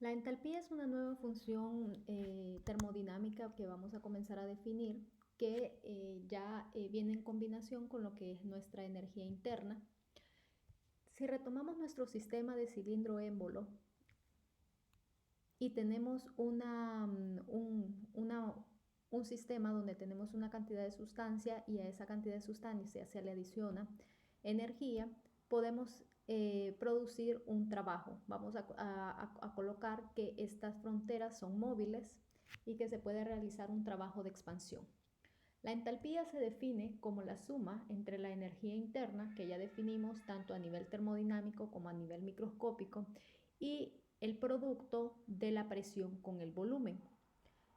La entalpía es una nueva función termodinámica que vamos a comenzar a definir, que ya viene en combinación con lo que es nuestra energía interna. Si retomamos nuestro sistema de cilindro émbolo y tenemos un sistema donde tenemos una cantidad de sustancia y a esa cantidad de sustancia se le adiciona energía, podemos producir un trabajo. Vamos a colocar que estas fronteras son móviles y que se puede realizar un trabajo de expansión. La entalpía se define como la suma entre la energía interna, que ya definimos tanto a nivel termodinámico como a nivel microscópico, y el producto de la presión con el volumen.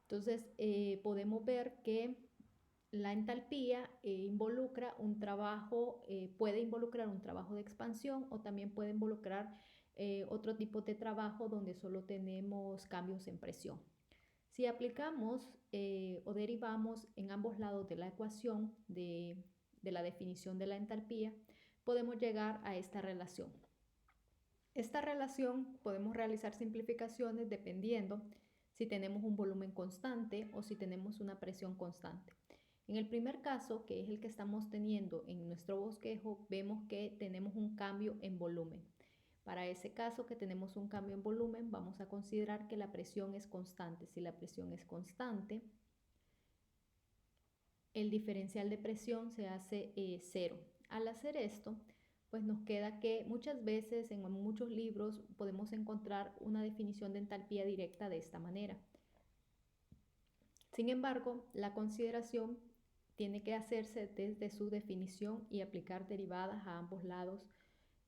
Entonces, podemos ver que la entalpía involucra un trabajo, puede involucrar un trabajo de expansión o también puede involucrar otro tipo de trabajo donde solo tenemos cambios en presión. Si aplicamos o derivamos en ambos lados de la ecuación de la definición de la entalpía, podemos llegar a esta relación. Esta relación podemos realizar simplificaciones dependiendo si tenemos un volumen constante o si tenemos una presión constante. En el primer caso, que es el que estamos teniendo en nuestro bosquejo, vemos que tenemos un cambio en volumen. Para ese caso que tenemos un cambio en volumen, vamos a considerar que la presión es constante. Si la presión es constante, el diferencial de presión se hace cero. Al hacer esto, pues nos queda que muchas veces en muchos libros podemos encontrar una definición de entalpía directa de esta manera. Sin embargo, la consideración tiene que hacerse desde su definición y aplicar derivadas a ambos lados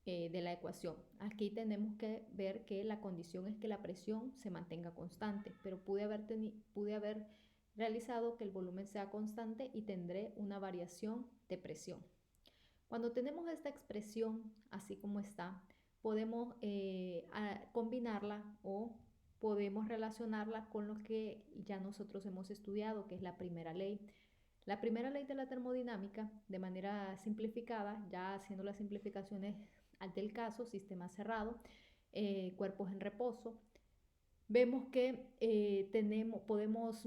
de la ecuación. Aquí tenemos que ver que la condición es que la presión se mantenga constante, pero pude haber realizado que el volumen sea constante y tendré una variación de presión. Cuando tenemos esta expresión así como está, podemos combinarla o podemos relacionarla con lo que ya nosotros hemos estudiado, que es la primera ley. La primera ley de la termodinámica, de manera simplificada, ya haciendo las simplificaciones del caso, sistema cerrado, cuerpos en reposo, vemos que podemos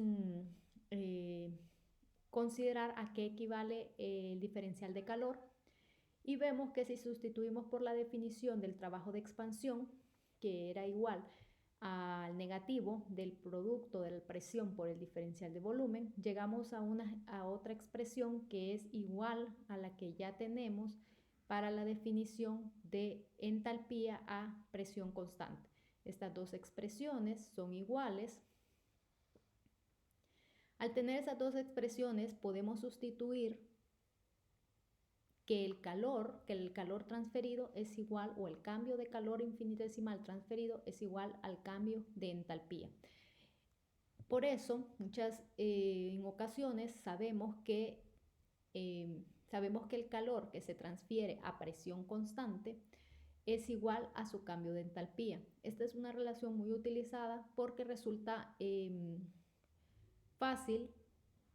considerar a qué equivale el diferencial de calor y vemos que si sustituimos por la definición del trabajo de expansión, que era igual al negativo del producto de la presión por el diferencial de volumen, llegamos a otra expresión que es igual a la que ya tenemos para la definición de entalpía a presión constante. Estas dos expresiones son iguales. Al tener esas dos expresiones podemos sustituir que el calor transferido es igual, o el cambio de calor infinitesimal transferido es igual al cambio de entalpía. Por eso, en ocasiones sabemos que el calor que se transfiere a presión constante es igual a su cambio de entalpía. Esta es una relación muy utilizada porque resulta fácil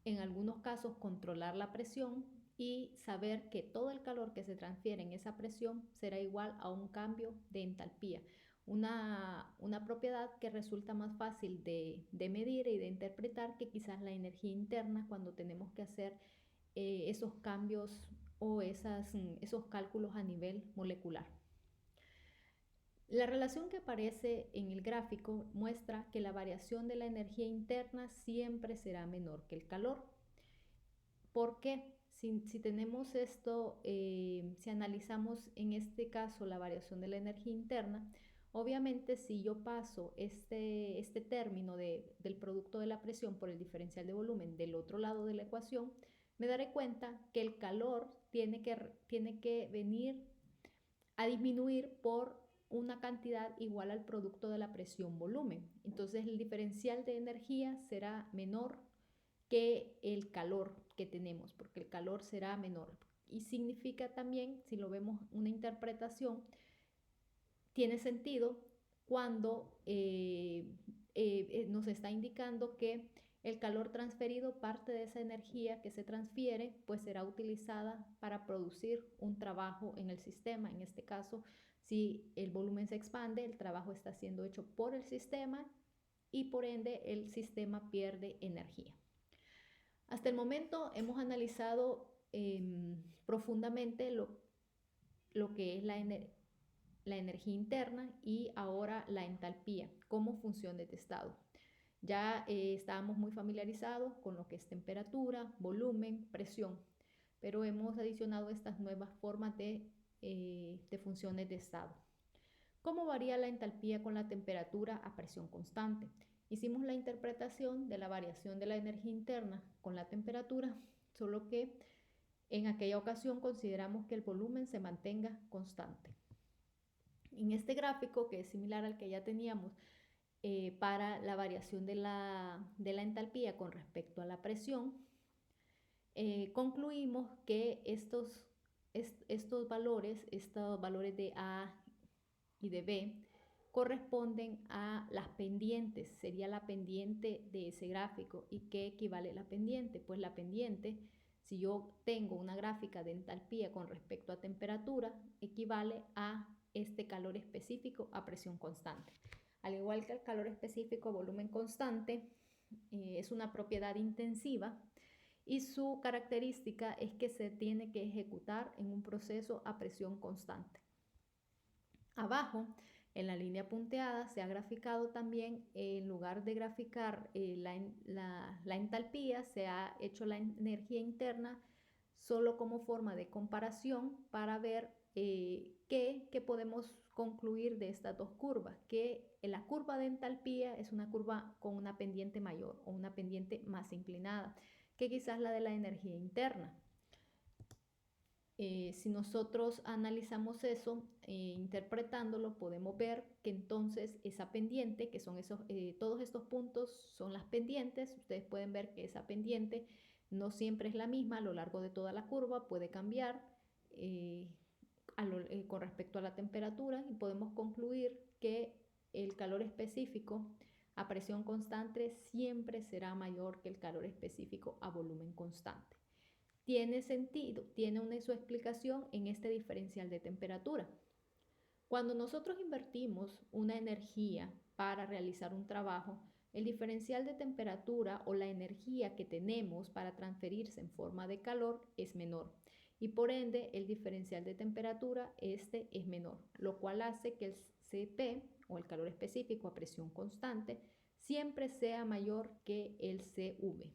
en algunos casos controlar la presión y saber que todo el calor que se transfiere en esa presión será igual a un cambio de entalpía. Una propiedad que resulta más fácil de medir y de interpretar que quizás la energía interna cuando tenemos que hacer esos cambios o esos cálculos a nivel molecular. La relación que aparece en el gráfico muestra que la variación de la energía interna siempre será menor que el calor. ¿Por qué? Si tenemos esto, si analizamos en este caso la variación de la energía interna, obviamente si yo paso este término del producto de la presión por el diferencial de volumen del otro lado de la ecuación, me daré cuenta que el calor tiene que venir a disminuir por una cantidad igual al producto de la presión volumen. Entonces el diferencial de energía será menor que el calor que tenemos, porque el calor será menor. Y significa también, si lo vemos una interpretación, tiene sentido cuando nos está indicando que el calor transferido, parte de esa energía que se transfiere, pues será utilizada para producir un trabajo en el sistema. En este caso, Si el volumen se expande, el trabajo está siendo hecho por el sistema y por ende el sistema pierde energía. Hasta el momento hemos analizado profundamente lo que es la energía interna y ahora la entalpía, cómo funciona este estado. Ya estábamos muy familiarizados con lo que es temperatura, volumen, presión, pero hemos adicionado estas nuevas formas de funciones de estado. ¿Cómo varía la entalpía con la temperatura a presión constante? Hicimos la interpretación de la variación de la energía interna con la temperatura, solo que en aquella ocasión consideramos que el volumen se mantenga constante. En este gráfico, que es similar al que ya teníamos para la variación de la entalpía con respecto a la presión, concluimos que estos valores de A y de B, corresponden a las pendientes, sería la pendiente de ese gráfico. ¿Y qué equivale la pendiente? Pues la pendiente, si yo tengo una gráfica de entalpía con respecto a temperatura, equivale a este calor específico a presión constante. Al igual que el calor específico a volumen constante, es una propiedad intensiva y su característica es que se tiene que ejecutar en un proceso a presión constante. Abajo, en la línea punteada, se ha graficado también, en lugar de graficar la entalpía, se ha hecho la energía interna solo como forma de comparación para ver qué podemos concluir de estas dos curvas, que la curva de entalpía es una curva con una pendiente mayor o una pendiente más inclinada que quizás la de la energía interna. Si nosotros analizamos eso, interpretándolo, podemos ver que entonces esa pendiente, que son todos estos puntos son las pendientes. Ustedes pueden ver que esa pendiente no siempre es la misma a lo largo de toda la curva, puede cambiar con respecto a la temperatura, y podemos concluir que el calor específico a presión constante siempre será mayor que el calor específico a volumen constante. Tiene sentido, tiene su explicación en este diferencial de temperatura. Cuando nosotros invertimos una energía para realizar un trabajo, el diferencial de temperatura o la energía que tenemos para transferirse en forma de calor es menor, y por ende el diferencial de temperatura es menor, lo cual hace que el Cp o el calor específico a presión constante siempre sea mayor que el Cv.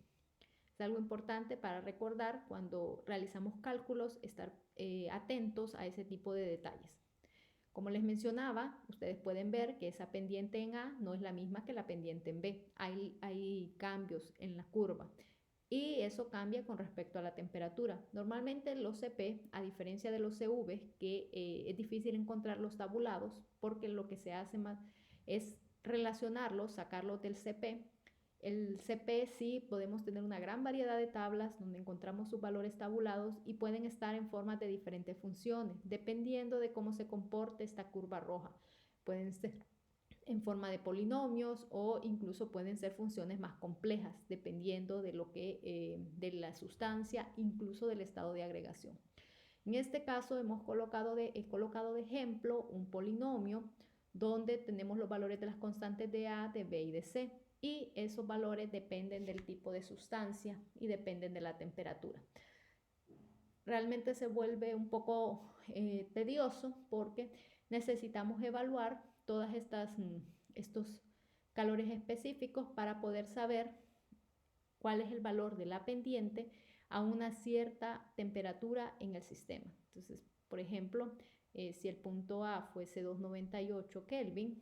Es algo importante para recordar cuando realizamos cálculos, estar atentos a ese tipo de detalles. Como les mencionaba, ustedes pueden ver que esa pendiente en A no es la misma que la pendiente en B. Hay cambios en la curva y eso cambia con respecto a la temperatura. Normalmente los Cp, a diferencia de los Cv, que es difícil encontrarlos tabulados porque lo que se hace más es relacionarlos, sacarlos del Cp. El Cp sí podemos tener una gran variedad de tablas donde encontramos sus valores tabulados y pueden estar en formas de diferentes funciones, dependiendo de cómo se comporte esta curva roja. Pueden ser en forma de polinomios o incluso pueden ser funciones más complejas, dependiendo de de la sustancia, incluso del estado de agregación. En este caso he colocado de ejemplo un polinomio donde tenemos los valores de las constantes de A, de B y de C. Y esos valores dependen del tipo de sustancia y dependen de la temperatura. Realmente se vuelve un poco tedioso porque necesitamos evaluar todos estos calores específicos para poder saber cuál es el valor de la pendiente a una cierta temperatura en el sistema. Entonces, por ejemplo, si el punto A fuese 298 Kelvin,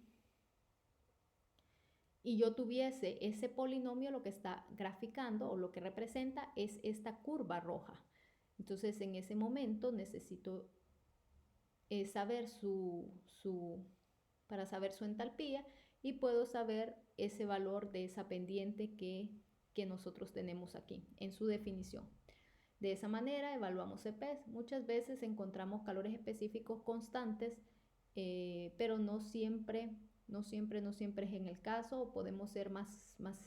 y yo tuviese ese polinomio, lo que está graficando o lo que representa es esta curva roja. Entonces, en ese momento necesito saber para saber su entalpía, y puedo saber ese valor de esa pendiente que nosotros tenemos aquí en su definición. De esa manera evaluamos Cp. Muchas veces encontramos calores específicos constantes, pero no siempre es en el caso. Podemos ser más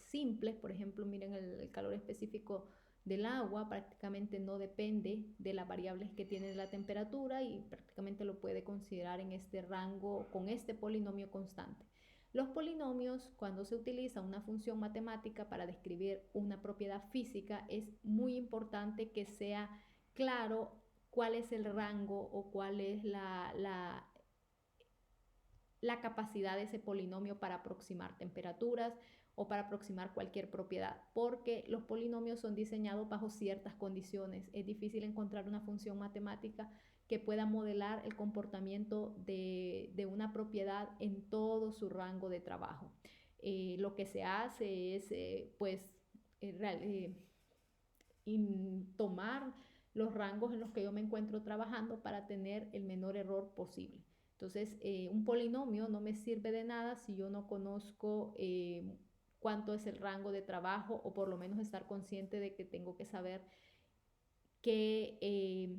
simples. Por ejemplo, miren el calor específico del agua, prácticamente no depende de las variables que tiene la temperatura y prácticamente lo puede considerar en este rango con este polinomio constante. Los polinomios, cuando se utiliza una función matemática para describir una propiedad física, es muy importante que sea claro cuál es el rango o cuál es la capacidad de ese polinomio para aproximar temperaturas o para aproximar cualquier propiedad, porque los polinomios son diseñados bajo ciertas condiciones. Es difícil encontrar una función matemática que pueda modelar el comportamiento de una propiedad en todo su rango de trabajo. Lo que se hace es, tomar los rangos en los que yo me encuentro trabajando para tener el menor error posible. Entonces, un polinomio no me sirve de nada si yo no conozco cuánto es el rango de trabajo, o por lo menos estar consciente de que tengo que saber que,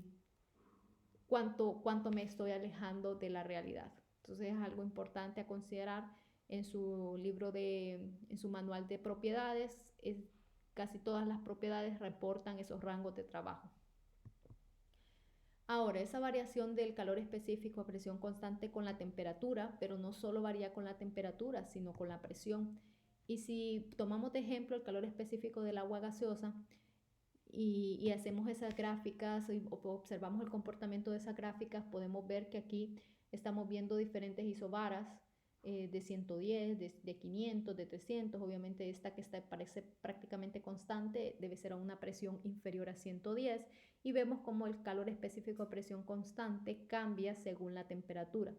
cuánto me estoy alejando de la realidad. Entonces, es algo importante a considerar en su en su manual de propiedades. Casi todas las propiedades reportan esos rangos de trabajo. Ahora, esa variación del calor específico a presión constante con la temperatura, pero no solo varía con la temperatura, sino con la presión. Y si tomamos de ejemplo el calor específico del agua gaseosa y hacemos esas gráficas o observamos el comportamiento de esas gráficas, podemos ver que aquí estamos viendo diferentes isobaras de 110, de 500, de 300. Obviamente esta que parece prácticamente constante debe ser a una presión inferior a 110, y vemos cómo el calor específico a presión constante cambia según la temperatura.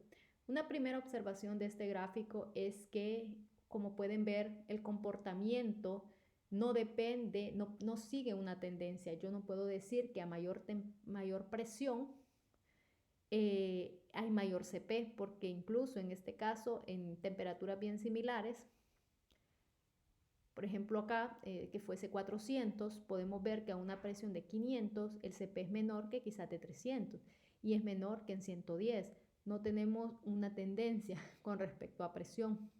Una primera observación de este gráfico es que, como pueden ver, el comportamiento no depende, no sigue una tendencia. Yo no puedo decir que a mayor presión hay mayor CP, porque incluso en este caso, en temperaturas bien similares, por ejemplo acá, que fuese 400, podemos ver que a una presión de 500 el CP es menor que quizás de 300 y es menor que en 110. No tenemos una tendencia con respecto a presión.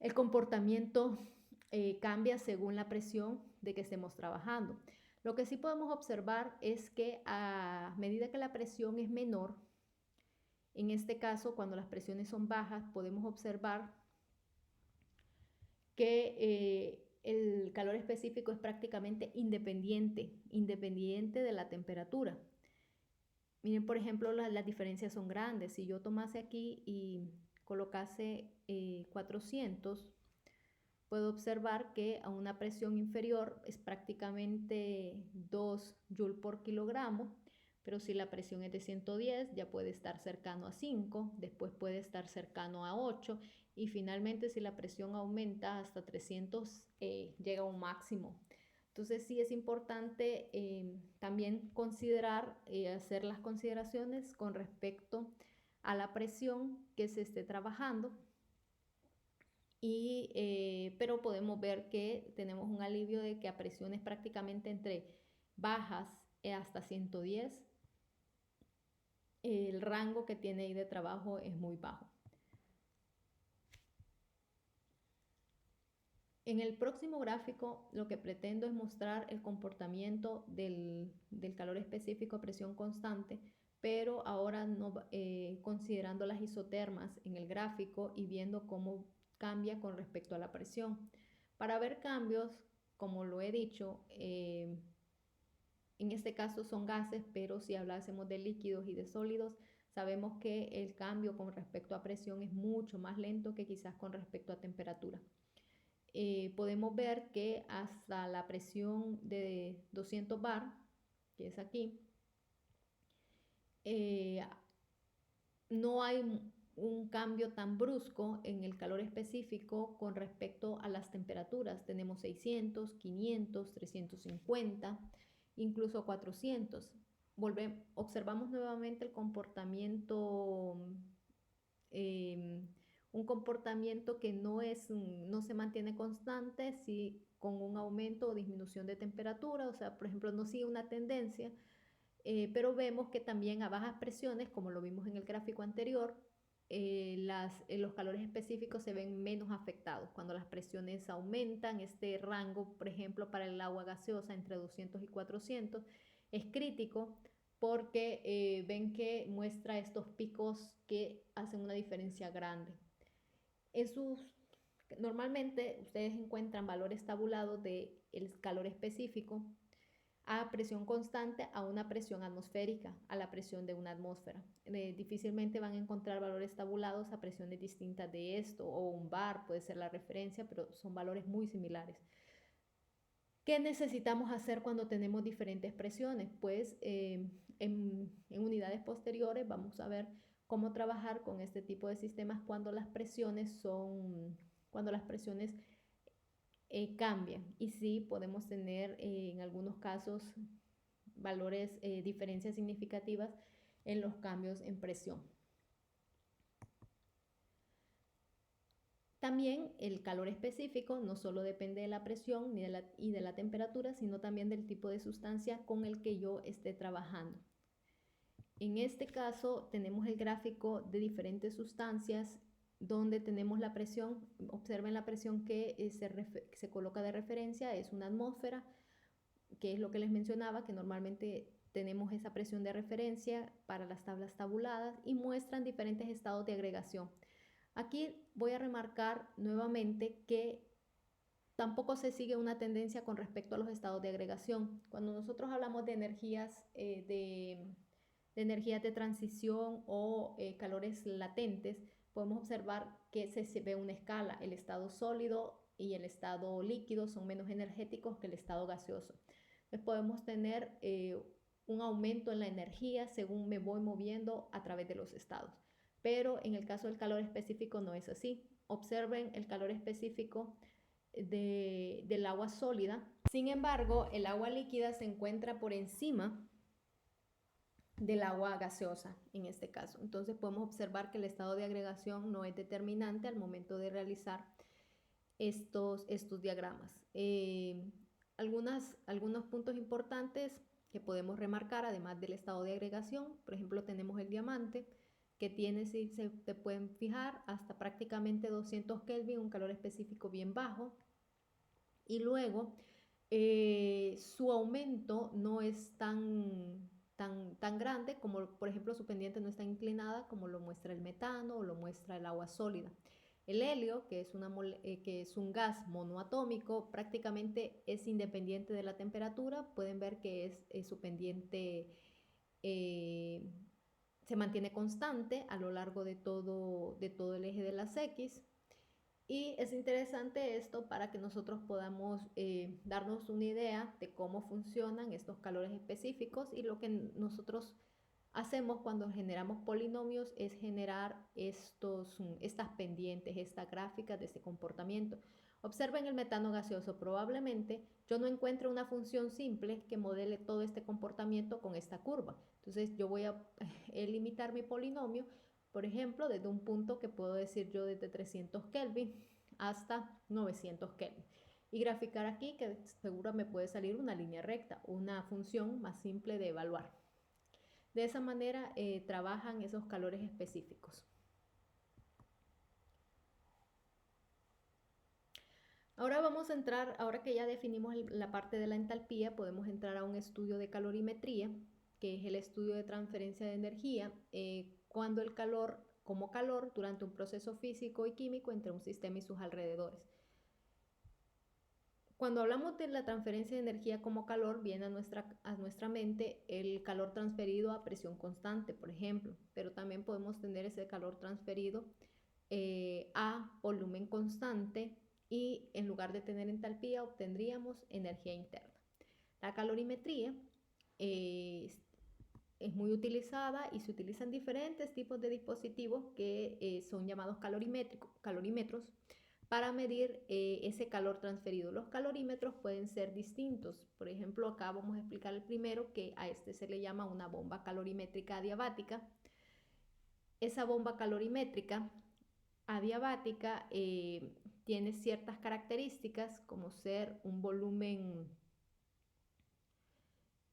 El comportamiento cambia según la presión de que estemos trabajando. Lo que sí podemos observar es que a medida que la presión es menor, en este caso, cuando las presiones son bajas, podemos observar que el calor específico es prácticamente independiente de la temperatura. Miren, por ejemplo, las diferencias son grandes. Si yo tomase aquí y colocase 400, puedo observar que a una presión inferior es prácticamente 2 joules por kilogramo, pero si la presión es de 110 ya puede estar cercano a 5, después puede estar cercano a 8, y finalmente si la presión aumenta hasta 300 llega a un máximo. Entonces sí es importante también considerar, hacer las consideraciones con respecto a la presión que se esté trabajando. Pero podemos ver que tenemos un alivio de que a presiones prácticamente entre bajas hasta 110, el rango que tiene ahí de trabajo es muy bajo. En el próximo gráfico lo que pretendo es mostrar el comportamiento del calor específico a presión constante, pero ahora no, considerando las isotermas en el gráfico y viendo cómo cambia con respecto a la presión. Para ver cambios, como lo he dicho, en este caso son gases, pero si hablásemos de líquidos y de sólidos, sabemos que el cambio con respecto a presión es mucho más lento que quizás con respecto a temperatura. Podemos ver que hasta la presión de 200 bar, que es aquí, no hay un cambio tan brusco en el calor específico con respecto a las temperaturas. Tenemos 600, 500, 350, incluso 400. Observamos nuevamente el comportamiento, un comportamiento que no se mantiene constante, si con un aumento o disminución de temperatura, o sea, por ejemplo, no sigue una tendencia. Pero vemos que también a bajas presiones, como lo vimos en el gráfico anterior, los calores específicos se ven menos afectados. Cuando las presiones aumentan, este rango, por ejemplo, para el agua gaseosa entre 200 y 400 es crítico porque ven que muestra estos picos que hacen una diferencia grande. Normalmente ustedes encuentran valores tabulados del calor específico a presión constante a una presión atmosférica, a la presión de una atmósfera. Difícilmente van a encontrar valores tabulados a presiones distintas de esto, o un bar puede ser la referencia, pero son valores muy similares. ¿Qué necesitamos hacer cuando tenemos diferentes presiones? Pues en unidades posteriores vamos a ver cómo trabajar con este tipo de sistemas cuando las presiones cambian, y sí podemos tener en algunos casos valores, diferencias significativas en los cambios en presión. También el calor específico no solo depende de la presión y de la temperatura, sino también del tipo de sustancia con el que yo esté trabajando. En este caso tenemos el gráfico de diferentes sustancias donde tenemos la presión. Observen la presión que se coloca de referencia, es una atmósfera, que es lo que les mencionaba, que normalmente tenemos esa presión de referencia para las tablas tabuladas y muestran diferentes estados de agregación. Aquí voy a remarcar nuevamente que tampoco se sigue una tendencia con respecto a los estados de agregación. Cuando nosotros hablamos de energías de transición o calores latentes, podemos observar que se ve una escala. El estado sólido y el estado líquido son menos energéticos que el estado gaseoso. Entonces podemos tener un aumento en la energía según me voy moviendo a través de los estados. Pero en el caso del calor específico no es así. Observen el calor específico del agua sólida. Sin embargo, el agua líquida se encuentra por encima del agua gaseosa en este caso. Entonces podemos observar que el estado de agregación no es determinante al momento de realizar estos diagramas. Algunos puntos importantes que podemos remarcar, además del estado de agregación, por ejemplo, tenemos el diamante, que tiene, si se pueden fijar, hasta prácticamente 200 Kelvin, un calor específico bien bajo. Y luego, su aumento no es tan grande como, por ejemplo, su pendiente no está inclinada como lo muestra el metano o lo muestra el agua sólida. El helio, que es un gas monoatómico, prácticamente es independiente de la temperatura. Pueden ver que su pendiente se mantiene constante a lo largo de todo el eje de las X. Y es interesante esto para que nosotros podamos darnos una idea de cómo funcionan estos calores específicos, y lo que nosotros hacemos cuando generamos polinomios es generar estas pendientes, estas gráficas de este comportamiento. Observen el metano gaseoso. Probablemente yo no encuentre una función simple que modele todo este comportamiento con esta curva. Entonces yo voy a limitar mi polinomio, por ejemplo, desde un punto que puedo decir yo desde 300 Kelvin hasta 900 Kelvin. Y graficar aquí, que seguro me puede salir una línea recta, una función más simple de evaluar. De esa manera trabajan esos calores específicos. Ahora vamos a entrar, ahora que ya definimos la parte de la entalpía, podemos entrar a un estudio de calorimetría, que es el estudio de transferencia de energía, cuando el calor, como calor, durante un proceso físico y químico entre un sistema y sus alrededores. Cuando hablamos de la transferencia de energía como calor, viene a nuestra mente el calor transferido a presión constante, por ejemplo, pero también podemos tener ese calor transferido a volumen constante, y en lugar de tener entalpía obtendríamos energía interna. La calorimetría es muy utilizada y se utilizan diferentes tipos de dispositivos que son llamados calorímetros, para medir ese calor transferido. Los calorímetros pueden ser distintos. Por ejemplo, acá vamos a explicar el primero, que a este se le llama una bomba calorimétrica adiabática. Esa bomba calorimétrica adiabática tiene ciertas características, como ser un volumen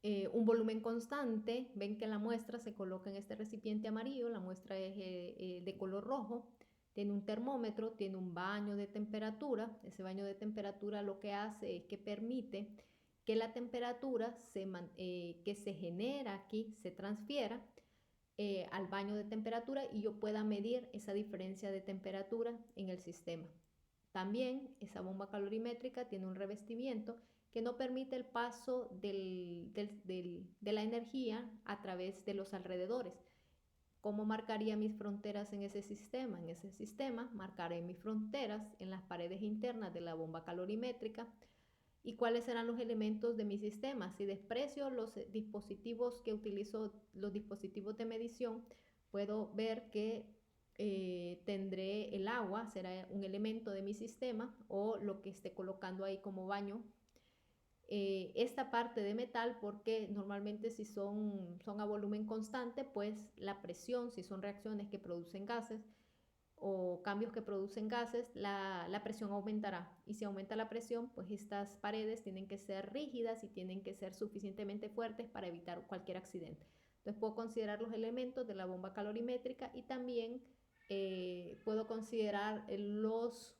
un volumen constante. Ven que la muestra se coloca en este recipiente amarillo, la muestra es de color rojo, tiene un termómetro, tiene un baño de temperatura. Ese baño de temperatura lo que hace es que permite que la temperatura que se genera aquí se transfiera al baño de temperatura y yo pueda medir esa diferencia de temperatura en el sistema. También esa bomba calorimétrica tiene un revestimiento que no permite el paso de la energía a través de los alrededores. ¿Cómo marcaría mis fronteras en ese sistema? En ese sistema marcaré mis fronteras en las paredes internas de la bomba calorimétrica. ¿Y cuáles serán los elementos de mi sistema? Si desprecio los dispositivos que utilizo, los dispositivos de medición, puedo ver que tendré el agua, será un elemento de mi sistema, o lo que esté colocando ahí como baño. Esta parte de metal, porque normalmente si son a volumen constante, pues la presión, si son reacciones que producen gases o cambios que producen gases, la presión aumentará. Y si aumenta la presión, pues estas paredes tienen que ser rígidas y tienen que ser suficientemente fuertes para evitar cualquier accidente. Entonces puedo considerar los elementos de la bomba calorimétrica y también puedo considerar los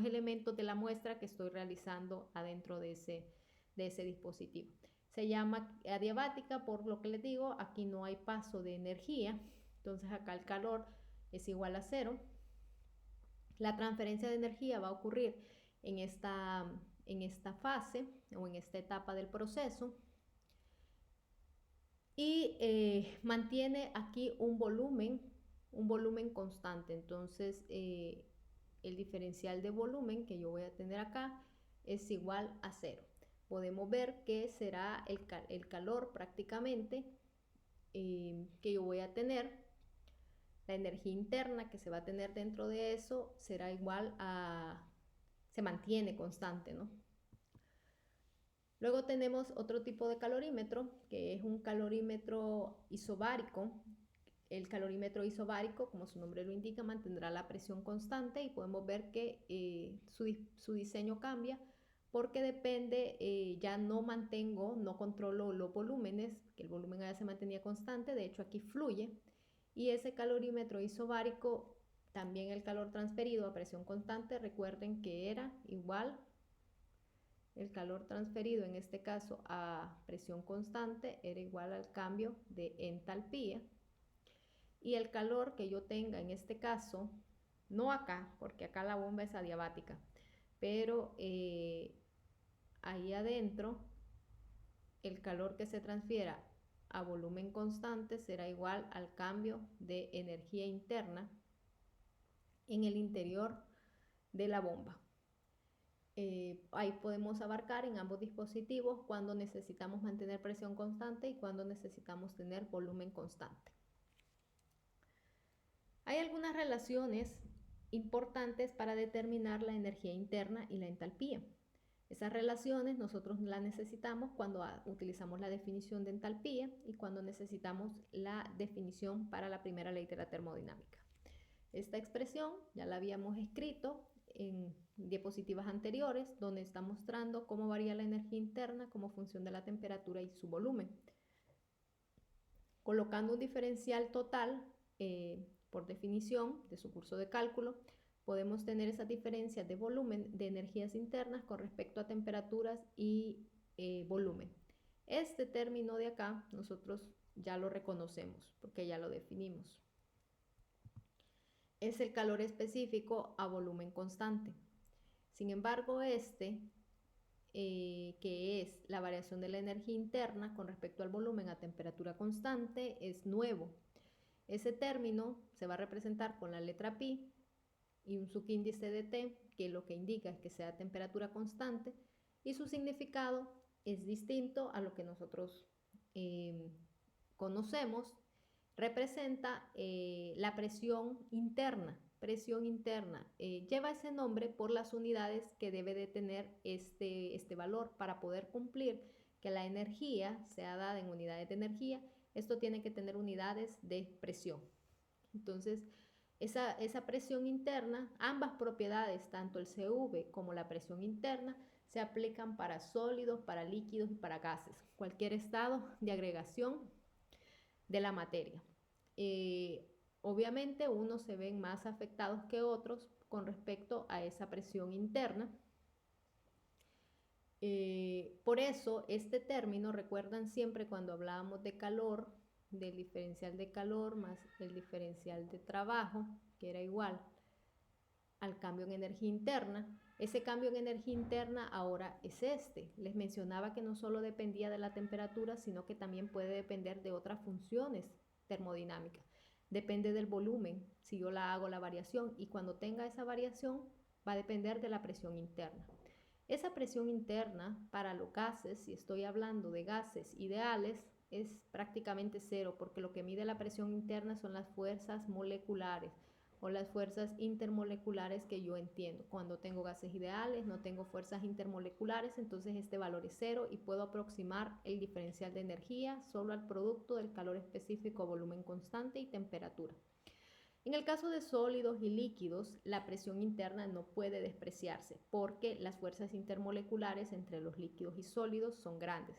elementos de la muestra que estoy realizando adentro de ese dispositivo. Se llama adiabática por lo que les digo, aquí no hay paso de energía, entonces acá el calor es igual a cero. La transferencia de energía va a ocurrir en esta fase o en esta etapa del proceso y mantiene aquí un volumen constante. Entonces el diferencial de volumen que yo voy a tener acá es igual a cero. Podemos ver que será el calor prácticamente que yo voy a tener. La energía interna que se va a tener dentro de eso será igual se mantiene constante, ¿no? Luego tenemos otro tipo de calorímetro, que es un calorímetro isobárico. El calorímetro isobárico, como su nombre lo indica, mantendrá la presión constante y podemos ver que su diseño cambia porque depende, ya no controlo los volúmenes, que el volumen allá se mantenía constante, de hecho aquí fluye. Y ese calorímetro isobárico, también el calor transferido a presión constante, recuerden que era igual, el calor transferido en este caso a presión constante era igual al cambio de entalpía. Y el calor que yo tenga en este caso, no acá, porque acá la bomba es adiabática, pero ahí adentro, el calor que se transfiera a volumen constante será igual al cambio de energía interna en el interior de la bomba. Ahí podemos abarcar en ambos dispositivos cuando necesitamos mantener presión constante y cuando necesitamos tener volumen constante. Hay algunas relaciones importantes para determinar la energía interna y la entalpía. Esas relaciones nosotros las necesitamos cuando utilizamos la definición de entalpía y cuando necesitamos la definición para la primera ley de la termodinámica. Esta expresión ya la habíamos escrito en diapositivas anteriores, donde está mostrando cómo varía la energía interna como función de la temperatura y su volumen. Colocando un diferencial total, por definición de su curso de cálculo, podemos tener esas diferencias de volumen de energías internas con respecto a temperaturas y volumen. Este término de acá nosotros ya lo reconocemos porque ya lo definimos. Es el calor específico a volumen constante. Sin embargo, que es la variación de la energía interna con respecto al volumen a temperatura constante, es nuevo. Ese término se va a representar con la letra pi y un subíndice de T, que lo que indica es que sea temperatura constante, y su significado es distinto a lo que nosotros conocemos. Representa la presión interna. Lleva ese nombre por las unidades que debe de tener este valor para poder cumplir que la energía sea dada en unidades de energía. Esto tiene que tener unidades de presión. Entonces, Esa presión interna, ambas propiedades, tanto el CV como la presión interna, se aplican para sólidos, para líquidos y para gases, cualquier estado de agregación de la materia. Obviamente unos se ven más afectados que otros con respecto a esa presión interna. Por eso este término, recuerdan siempre cuando hablábamos de calor, del diferencial de calor más el diferencial de trabajo, que era igual al cambio en energía interna. Ese cambio en energía interna ahora es este. Les mencionaba que no solo dependía de la temperatura, sino que también puede depender de otras funciones termodinámicas. Depende del volumen, si yo la hago la variación, y cuando tenga esa variación va a depender de la presión interna. Esa presión interna para los gases, si estoy hablando de gases ideales, es prácticamente cero, porque lo que mide la presión interna son las fuerzas moleculares o las fuerzas intermoleculares que yo entiendo. Cuando tengo gases ideales, no tengo fuerzas intermoleculares, entonces este valor es cero y puedo aproximar el diferencial de energía solo al producto del calor específico, volumen constante y temperatura. En el caso de sólidos y líquidos, la presión interna no puede despreciarse porque las fuerzas intermoleculares entre los líquidos y sólidos son grandes.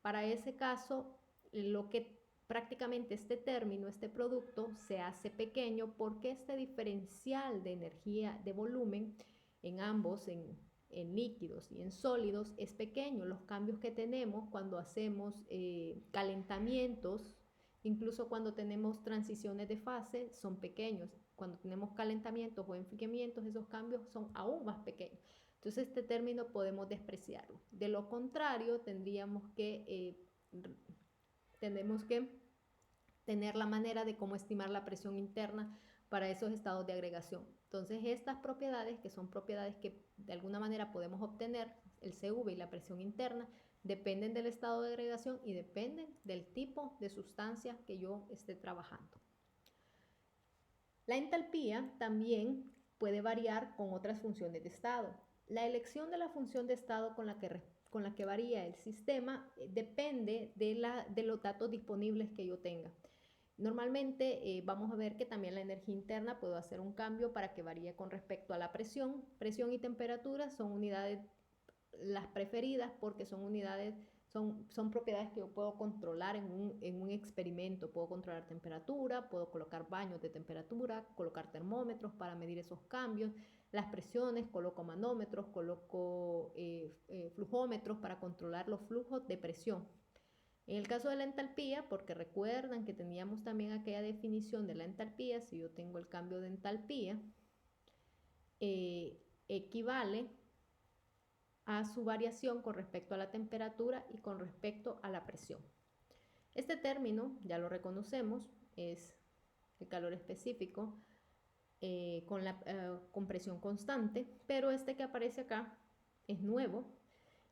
Para ese caso, lo que prácticamente este término, este producto, se hace pequeño porque este diferencial de energía de volumen en ambos, en líquidos y en sólidos, es pequeño. Los cambios que tenemos cuando hacemos calentamientos, incluso cuando tenemos transiciones de fase, son pequeños. Cuando tenemos calentamientos o enfriamientos, esos cambios son aún más pequeños. Entonces este término podemos despreciarlo. De lo contrario, tenemos que tener la manera de cómo estimar la presión interna para esos estados de agregación. Entonces estas propiedades, que son propiedades que de alguna manera podemos obtener, el CV y la presión interna, dependen del estado de agregación y dependen del tipo de sustancia que yo esté trabajando. La entalpía también puede variar con otras funciones de estado. La elección de la función de estado con la que varía el sistema depende de los datos disponibles que yo tenga. Normalmente vamos a ver que también la energía interna puede hacer un cambio para que varíe con respecto a la presión. Presión y temperatura son unidades las preferidas porque son propiedades que yo puedo controlar en un experimento. Puedo controlar temperatura, puedo colocar baños de temperatura, colocar termómetros para medir esos cambios, las presiones, coloco manómetros, coloco flujómetros para controlar los flujos de presión. En el caso de la entalpía, porque recuerdan que teníamos también aquella definición de la entalpía, si yo tengo el cambio de entalpía, equivale a su variación con respecto a la temperatura y con respecto a la presión. Este término, ya lo reconocemos, es el calor específico con presión constante, pero este que aparece acá es nuevo.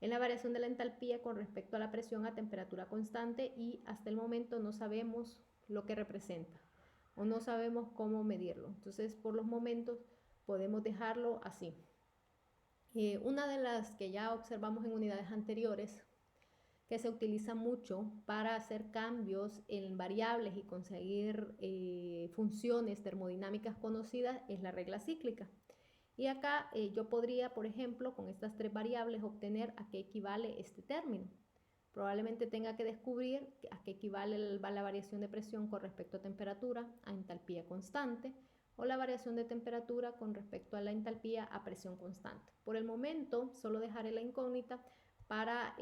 Es la variación de la entalpía con respecto a la presión a temperatura constante y hasta el momento no sabemos lo que representa o no sabemos cómo medirlo. Entonces, por los momentos podemos dejarlo así. Una de las que ya observamos en unidades anteriores, que se utiliza mucho para hacer cambios en variables y conseguir funciones termodinámicas conocidas, es la regla cíclica. Y acá yo podría, por ejemplo, con estas tres variables obtener a qué equivale este término. Probablemente tenga que descubrir a qué equivale la variación de presión con respecto a temperatura, a entalpía constante, o la variación de temperatura con respecto a la entalpía a presión constante. Por el momento, solo dejaré la incógnita para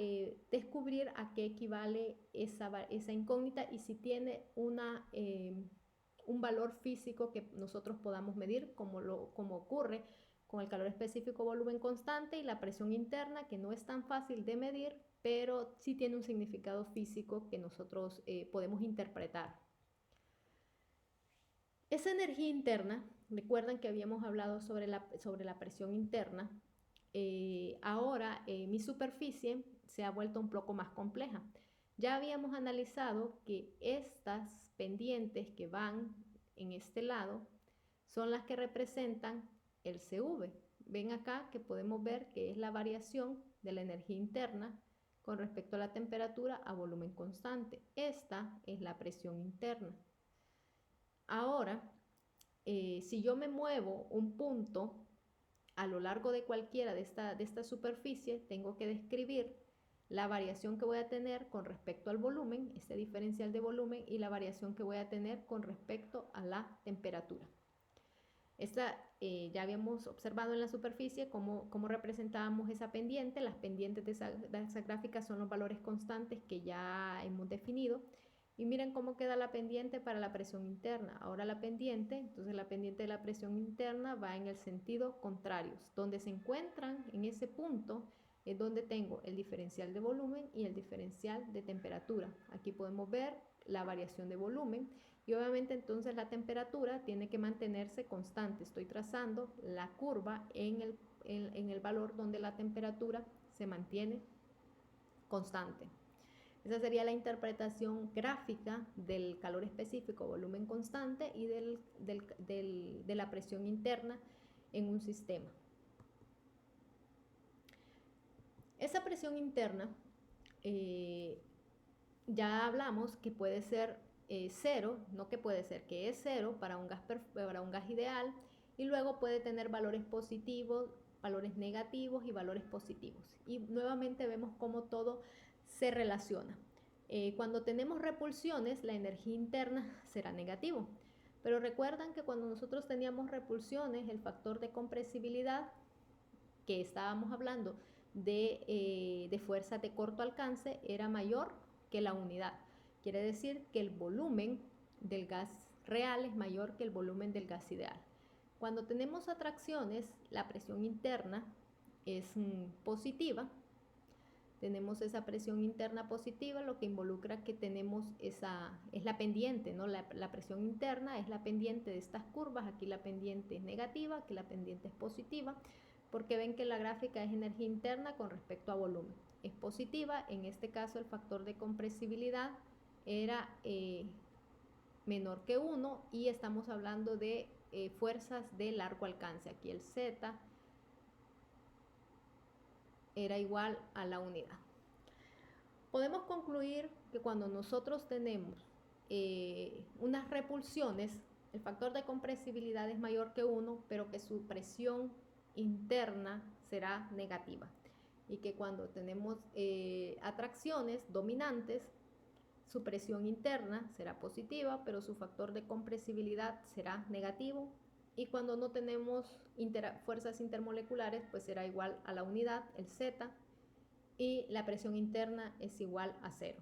descubrir a qué equivale esa incógnita y si tiene un valor físico que nosotros podamos medir, como ocurre con el calor específico volumen constante y la presión interna, que no es tan fácil de medir, pero sí tiene un significado físico que nosotros podemos interpretar. Esa energía interna, recuerdan que habíamos hablado sobre la presión interna. Ahora mi superficie se ha vuelto un poco más compleja. Ya habíamos analizado que estas pendientes que van en este lado son las que representan el CV. Ven acá que podemos ver que es la variación de la energía interna con respecto a la temperatura a volumen constante. Esta es la presión interna. Ahora, si yo me muevo un punto a lo largo de cualquiera de esta superficie, tengo que describir la variación que voy a tener con respecto al volumen, este diferencial de volumen, y la variación que voy a tener con respecto a la temperatura. Ya habíamos observado en la superficie cómo representábamos esa pendiente. Las pendientes de esa gráfica son los valores constantes que ya hemos definido. Y miren cómo queda la pendiente para la presión interna. Ahora la pendiente, entonces la pendiente de la presión interna va en el sentido contrario. Donde se encuentran en ese punto es donde tengo el diferencial de volumen y el diferencial de temperatura. Aquí podemos ver la variación de volumen y obviamente entonces la temperatura tiene que mantenerse constante. Estoy trazando la curva en el valor donde la temperatura se mantiene constante. Esa sería la interpretación gráfica del calor específico, volumen constante, y de la presión interna en un sistema. Esa presión interna, ya hablamos que puede ser cero, no que puede ser, que es cero para un gas ideal, y luego puede tener valores positivos, valores negativos y valores positivos. Y nuevamente vemos cómo todo se relaciona. Cuando tenemos repulsiones, la energía interna será negativo. Pero recuerdan que cuando nosotros teníamos repulsiones, el factor de compresibilidad, que estábamos hablando de fuerzas de corto alcance, era mayor que la unidad. Quiere decir que el volumen del gas real es mayor que el volumen del gas ideal. Cuando tenemos atracciones, la presión interna es positiva. Tenemos esa presión interna positiva, lo que involucra que tenemos es la pendiente, ¿no? La presión interna es la pendiente de estas curvas. Aquí la pendiente es negativa, aquí la pendiente es positiva, porque ven que la gráfica es energía interna con respecto a volumen. Es positiva, en este caso el factor de compresibilidad era menor que 1 y estamos hablando de fuerzas de largo alcance. Aquí el Z era igual a la unidad. Podemos concluir que cuando nosotros tenemos unas repulsiones, el factor de compresibilidad es mayor que 1, pero que su presión interna será negativa. Y que cuando tenemos atracciones dominantes, su presión interna será positiva, pero su factor de compresibilidad será negativo. Y cuando no tenemos fuerzas intermoleculares, pues será igual a la unidad, el Z, y la presión interna es igual a 0.